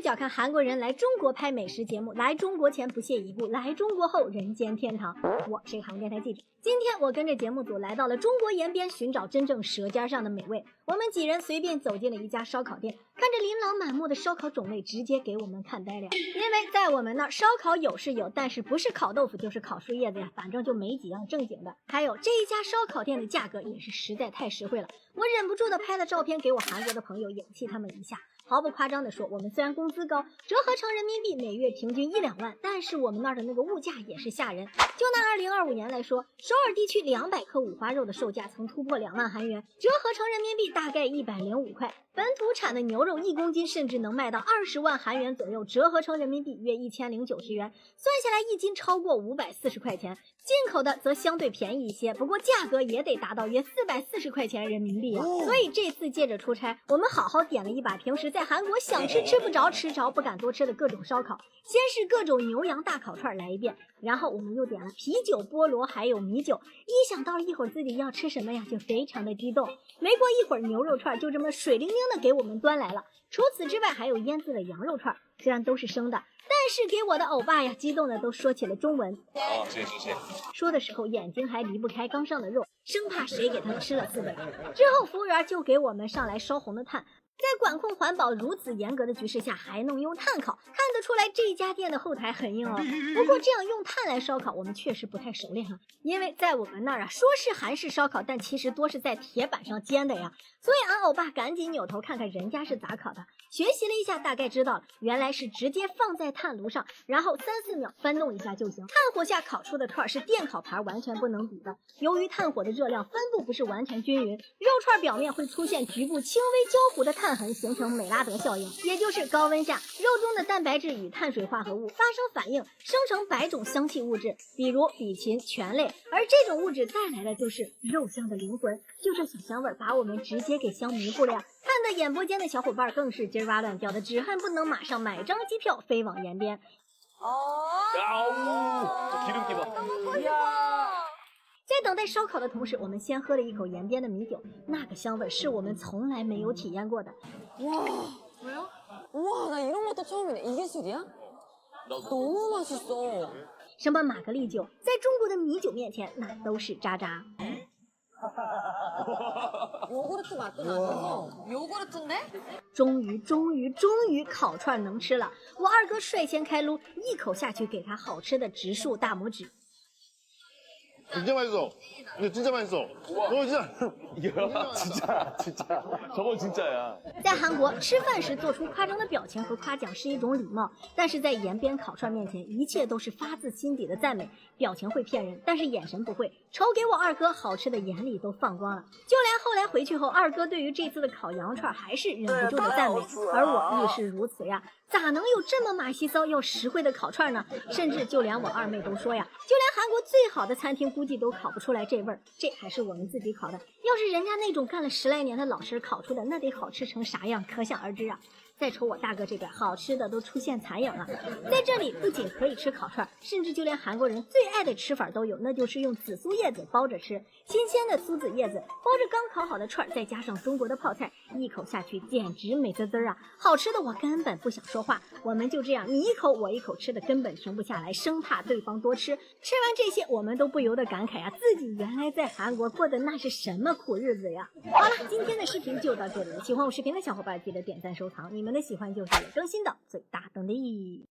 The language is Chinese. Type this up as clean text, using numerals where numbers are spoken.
小看韩国人来中国拍美食节目，来中国前不屑一顾，来中国后人间天堂。我是韩国电台记者，今天我跟着节目组来到了中国延边，寻找真正舌尖上的美味。我们几人随便走进了一家烧烤店，看着琳琅满目的烧烤种类，直接给我们看呆了。因为在我们那儿，烧烤有是有，但是不是烤豆腐就是烤树叶子呀，反正就没几样正经的。还有这一家烧烤店的价格也是实在太实惠了，我忍不住的拍了照片给我韩国的朋友勇气他们一下。毫不夸张的说，我们虽然工资高，折合成人民币每月平均1-2万，但是我们那儿的那个物价也是吓人。就拿2025年来说，首尔地区200克五花肉的售价曾突破2万韩元，折合成人民币大概105块。本土产的牛肉1公斤甚至能卖到20万韩元左右，折合成人民币约1090元，算下来1斤超过540块钱。进口的则相对便宜一些，不过价格也得达到约440块钱人民币啊。所以这次借着出差，我们好好点了一把平时在韩国想吃吃不着，吃着不敢多吃的各种烧烤。先是各种牛羊大烤串来一遍，然后我们又点了啤酒、菠萝还有米酒。一想到一会儿自己要吃什么呀，就非常的激动。没过一会儿，牛肉串就这么水灵灵的给我们端来了。除此之外，还有腌制的羊肉串，虽然都是生的，但是给我的欧巴呀，激动的都说起了中文。谢谢。说的时候眼睛还离不开刚上的肉，生怕谁给他吃了似的。之后服务员就给我们上来烧红的炭。在管控环保如此严格的局势下，还能用炭烤，看得出来这家店的后台很硬哦。不过这样用炭来烧烤，我们确实不太熟练啊，因为在我们那儿啊，说是韩式烧烤，但其实多是在铁板上煎的呀。所以俺欧巴赶紧扭头看看人家是咋烤的，学习了一下，大概知道了，原来是直接放在炭炉上，然后3-4秒翻动一下就行。炭火下烤出的串是电烤盘完全不能比的，由于炭火的热量分布不是完全均匀，肉串表面会出现局部轻微焦糊的炭痕，形成美拉德效应，也就是高温下肉中的蛋白质与碳水化合物发生反应，生成100种香气物质，比如吡嗪、醛类，而这种物质带来的就是肉香的灵魂，就这小香味把我们直接给香迷糊了呀。看得眼波间的小伙伴更是今哇乱叫的，只恨不能马上买张机票飞往延边。在等待烧烤的同时，我们先喝了一口延边的米酒，那个香味是我们从来没有体验过的。哇，나 이런 것도 처음이네. 이게 술이야? 너무 맛있어. 什么玛格丽酒，在中国的米酒面前，那都是渣渣。요구르트 맛도 나면서 요구르트인데? 终于烤串能吃了！我二哥率先开撸，一口下去给他好吃的直竖大拇指。진짜 맛있어. 이거 진짜 맛있어. 너 진짜. 진짜. 저거 진짜야. 在韩国吃饭时做出夸张的表情和夸奖是一种礼貌，但是在延边烤串面前，一切都是发自心底的赞美。表情会骗人，但是眼神不会。瞅给我二哥好吃的眼里都放光了。就连后来回去后，二哥对于这次的烤羊串还是忍不住的赞美，而我亦是如此呀。咋能有这么马西骚又实惠的烤串呢？甚至就连我二妹都说呀，就连韩国最好的餐厅估计都烤不出来这味儿，这还是我们自己烤的。要是人家那种干了10来年的老师烤出的，那得好吃成啥样，可想而知啊。再瞅我大哥这边，好吃的都出现残影了。在这里不仅可以吃烤串，甚至就连韩国人最爱的吃法都有，那就是用紫苏叶子包着吃。新鲜的苏子叶子包着刚烤好的串，再加上中国的泡菜，一口下去简直美滋滋啊！好吃的我根本不想说话。我们就这样你一口我一口吃的根本停不下来，生怕对方多吃。吃完这些，我们都不由得感慨啊，自己原来在韩国过的那是什么苦日子呀！好了，今天的视频就到这里了。喜欢我视频的小伙伴记得点赞收藏，你们的喜欢就是我更新的最大动力。